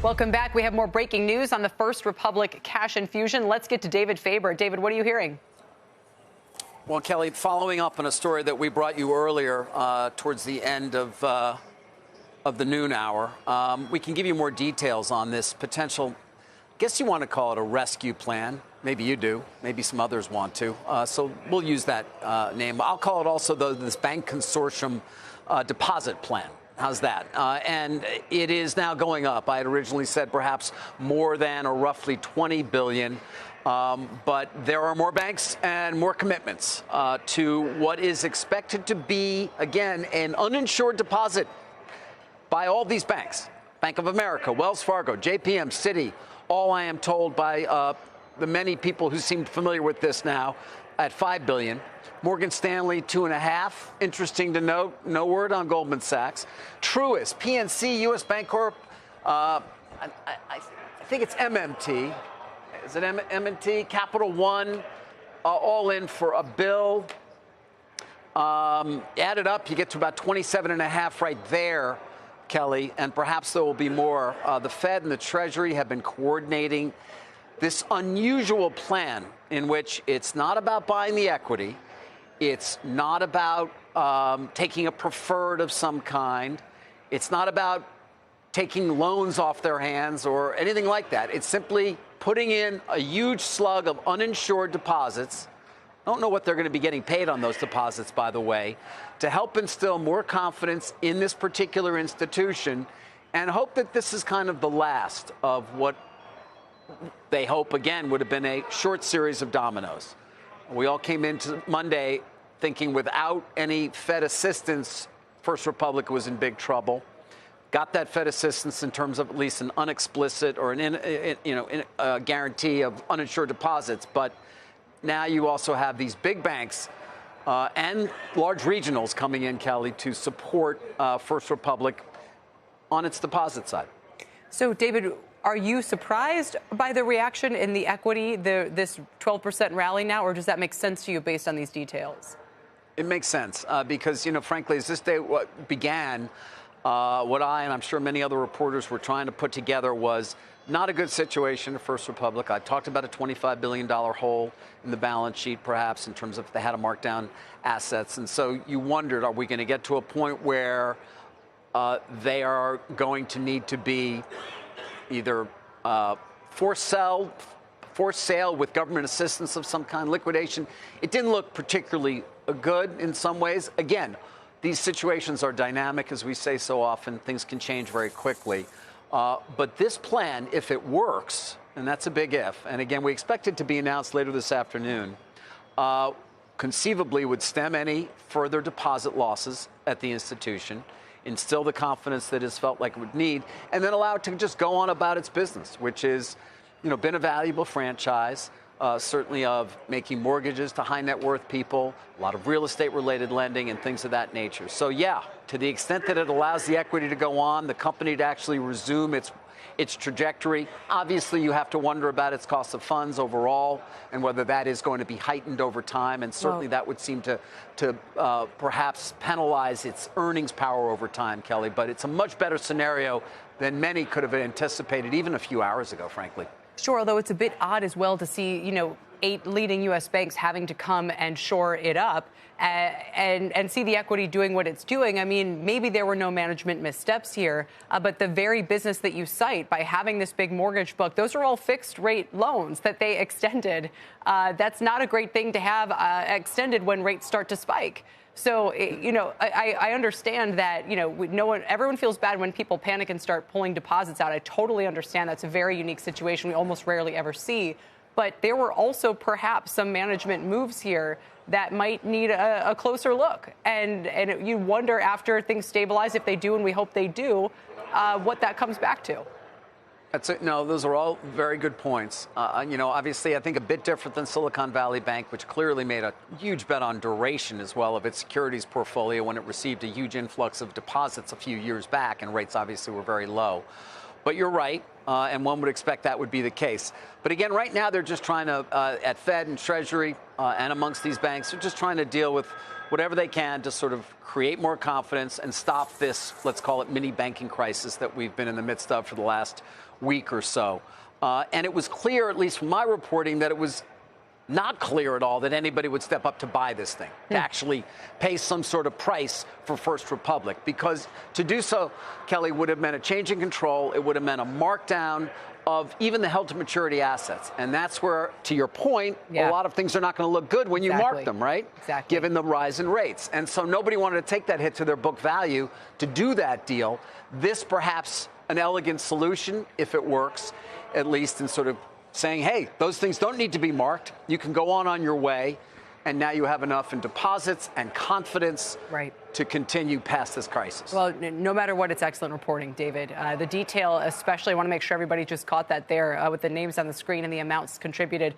Welcome back. We have more breaking news on the First Republic cash infusion. Let's get to David Faber. David, what are you hearing? Well, Kelly, following up on a story that we brought you earlier towards the end of the noon hour, we can give you more details on this potential, I guess you want to call it a rescue plan. Maybe you do. Maybe some others want to. So we'll use that name. I'll call it also this bank consortium deposit plan. How's that? And it is now going up. I had originally said perhaps more than or roughly $20 billion. But there are more banks and more commitments to what is expected to be, again, an uninsured deposit by all these banks. Bank of America, Wells Fargo, JPM, Citi, all I am told by the many people who seem familiar with this now at $5 billion. Morgan Stanley, $2.5 billion. Interesting to note, no word on Goldman Sachs. Truist, PNC, U.S. Bancorp, I think it's MMT. Is it M&T? Capital One, all in for $1 billion. Add it up, you get to about 27.5 right there, Kelly, and perhaps there will be more. The Fed and the Treasury have been coordinating this unusual plan in which it's not about buying the equity. It's not about taking a preferred of some kind. It's not about taking loans off their hands or anything like that. It's simply putting in a huge slug of uninsured deposits. I don't know what they're going to be getting paid on those deposits, by the way, to help instill more confidence in this particular institution and hope that this is kind of the last of what they hope, again, would have been a short series of dominoes. We all came into Monday thinking without any Fed assistance, First Republic was in big trouble. Got that Fed assistance in terms of at least an unexplicit or a guarantee of uninsured deposits. But now you also have these big banks and large regionals coming in, Kelly, to support First Republic on its deposit side. So, David, are you surprised by the reaction in the equity, this 12% rally now, or does that make sense to you based on these details? It makes sense because, frankly, as this day began, what I and I'm sure many other reporters were trying to put together was not a good situation at First Republic. I talked about a $25 billion hole in the balance sheet, perhaps, in terms of if they had to mark down assets. And so you wondered, are we going to get to a point where they are going to need to be either for sale with government assistance of some kind, liquidation? It didn't look particularly good in some ways. Again, these situations are dynamic, as we say so often. Things can change very quickly. But this plan, if it works, and that's a big if, and again, we expect it to be announced later this afternoon, conceivably would stem any further deposit losses at the institution, instill the confidence that it's felt like it would need, and then allow it to just go on about its business, which is, been a valuable franchise, certainly of making mortgages to high net worth people, a lot of real estate related lending and things of that nature. So, yeah, to the extent that it allows the equity to go on, the company to actually resume its trajectory. Obviously, you have to wonder about its cost of funds overall and whether that is going to be heightened over time. And certainly that would seem to perhaps penalize its earnings power over time, Kelly. But it's a much better scenario than many could have anticipated even a few hours ago, frankly. Sure, although it's a bit odd as well to see, 8 leading U.S. banks having to come and shore it up and see the equity doing what it's doing. I mean, maybe there were no management missteps here, but the very business that you cite by having this big mortgage book, those are all fixed rate loans that they extended. That's not a great thing to have extended when rates start to spike. So, I understand that, everyone feels bad when people panic and start pulling deposits out. I totally understand. That's a very unique situation we almost rarely ever see. But there were also perhaps some management moves here that might need a closer look. And you wonder after things stabilize, if they do, and we hope they do, what that comes back to. That's it. No, those are all very good points. Obviously, I think a bit different than Silicon Valley Bank, which clearly made a huge bet on duration as well of its securities portfolio when it received a huge influx of deposits a few years back, and rates obviously were very low. But you're right, and one would expect that would be the case. But again, right now they're just trying to, at Fed and Treasury and amongst these banks, they're just trying to deal with whatever they can to sort of create more confidence and stop this, let's call it, mini banking crisis that we've been in the midst of for the last week or so. And it was clear, at least from my reporting, that it was not clear at all that anybody would step up to buy this thing, to actually pay some sort of price for First Republic, because to do so, Kelly, would have meant a change in control. It would have meant a markdown of even the held-to-maturity assets. And that's where, to your point, a lot of things are not going to look good when you mark them, right? Exactly. Given the rise in rates. And so nobody wanted to take that hit to their book value to do that deal. This perhaps an elegant solution, if it works, at least in sort of saying, hey, those things don't need to be marked. You can go on your way. And now you have enough in deposits and confidence to continue past this crisis. Well, no matter what, it's excellent reporting, David. The detail, especially, I want to make sure everybody just caught that there with the names on the screen and the amounts contributed.